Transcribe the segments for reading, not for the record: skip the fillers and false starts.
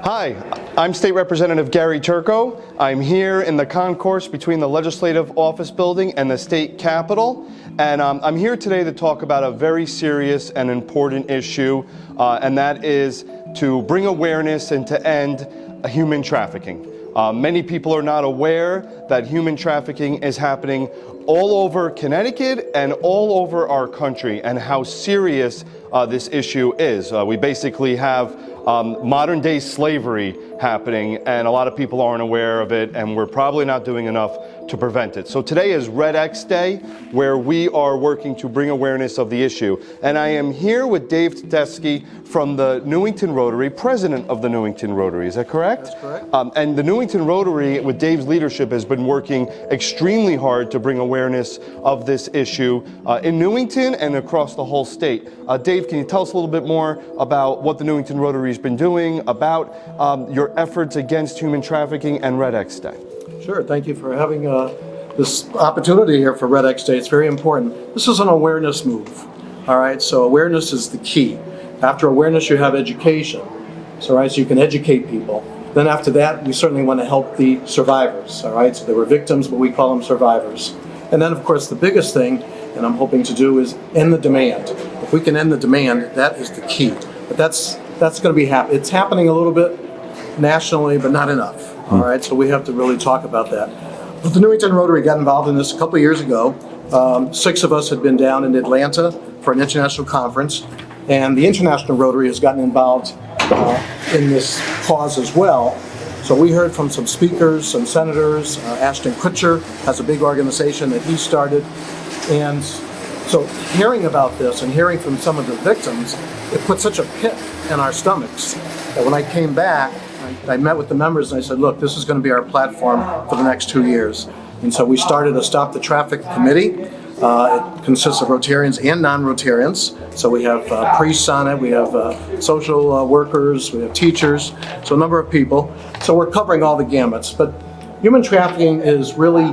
Hi, I'm State Representative Gary Turco. I'm here in the concourse between the Legislative Office Building and the State Capitol. And I'm here today to talk about a very serious and important issue, and that is to bring awareness and to end human trafficking. Many people are not aware that human trafficking is happening all over Connecticut and all over our country, and how serious this issue is. We basically have modern day slavery happening, and a lot of people aren't aware of it, and we're probably not doing enough to prevent it. So today is Red X Day, where we are working to bring awareness of the issue. And I am here with Dave Tedeschi from the Newington Rotary, president of the Newington Rotary. Is that correct? That's correct. And the Newington Rotary, with Dave's leadership, has been working extremely hard to bring awareness of this issue in Newington and across the whole state. Dave, can you tell us a little bit more about what the Newington Rotary has been doing, about your efforts against human trafficking and Red X Day? Sure, thank you for having this opportunity here for Red X Day. It's very important. This is an awareness move, all right? So awareness is the key. After awareness, you have education, so you can educate people. Then after that, we certainly want to help the survivors, all right? So they were victims, but we call them survivors. And then, of course, the biggest thing, and I'm hoping to do, is end the demand. If we can end the demand, that is the key. But that's going to be happening. It's happening a little bit nationally, but not enough. All right, so we have to really talk about that. But the Newington Rotary got involved in this a couple of years ago. 6 of us had been down in Atlanta for an international conference, and the International Rotary has gotten involved in this cause as well. So we heard from some speakers, some senators. Ashton Kutcher has a big organization that he started. And so hearing about this and hearing from some of the victims, it put such a pit in our stomachs that when I came back, I met with the members and I said, look, this is going to be our platform for the next 2 years. And so we started a Stop the Traffic Committee. It consists of Rotarians and non-Rotarians. So we have priests on it, we have social workers, we have teachers, so a number of people. So we're covering all the gamuts. But human trafficking is really,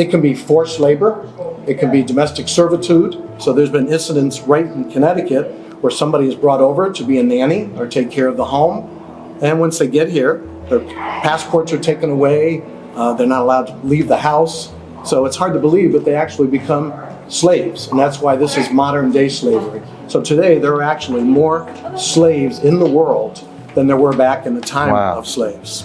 it can be forced labor, it can be domestic servitude. So there's been incidents right in Connecticut where somebody is brought over to be a nanny or take care of the home. And once they get here, their passports are taken away, they're not allowed to leave the house. So it's hard to believe that they actually become slaves. And that's why this is modern day slavery. So today there are actually more slaves in the world than there were back in the time of slaves.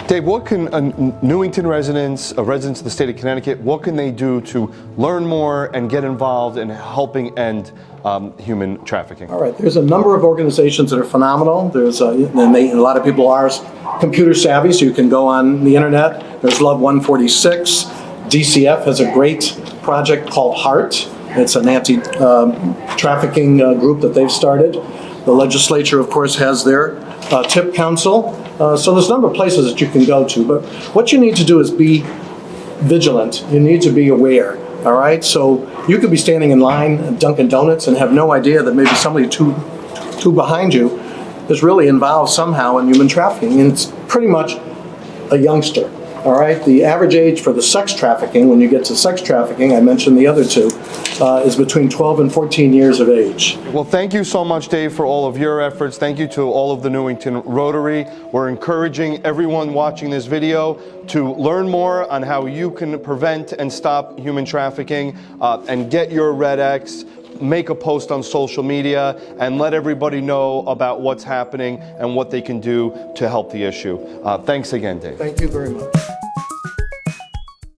Dave, what can Newington residents of the state of Connecticut, what can they do to learn more and get involved in helping end human trafficking? All right, there's a number of organizations that are phenomenal. There's a lot of people are computer savvy, so you can go on the internet. There's Love 146. DCF has a great project called HEART. It's an anti-trafficking group that they've started. The legislature, of course, has their TIP council. So there's a number of places that you can go to. But what you need to do is be vigilant. You need to be aware. All right? So you could be standing in line at Dunkin' Donuts and have no idea that maybe somebody two behind you is really involved somehow in human trafficking. And it's pretty much a youngster. All right, the average age for the sex trafficking, when you get to sex trafficking, I mentioned the other two, is between 12 and 14 years of age. Well, thank you so much, Dave, for all of your efforts. Thank you to all of the Newington Rotary. We're encouraging everyone watching this video to learn more on how you can prevent and stop human trafficking and get your Red X. Make a post on social media and let everybody know about what's happening and what they can do to help the issue. Thanks again, Dave. Thank you very much.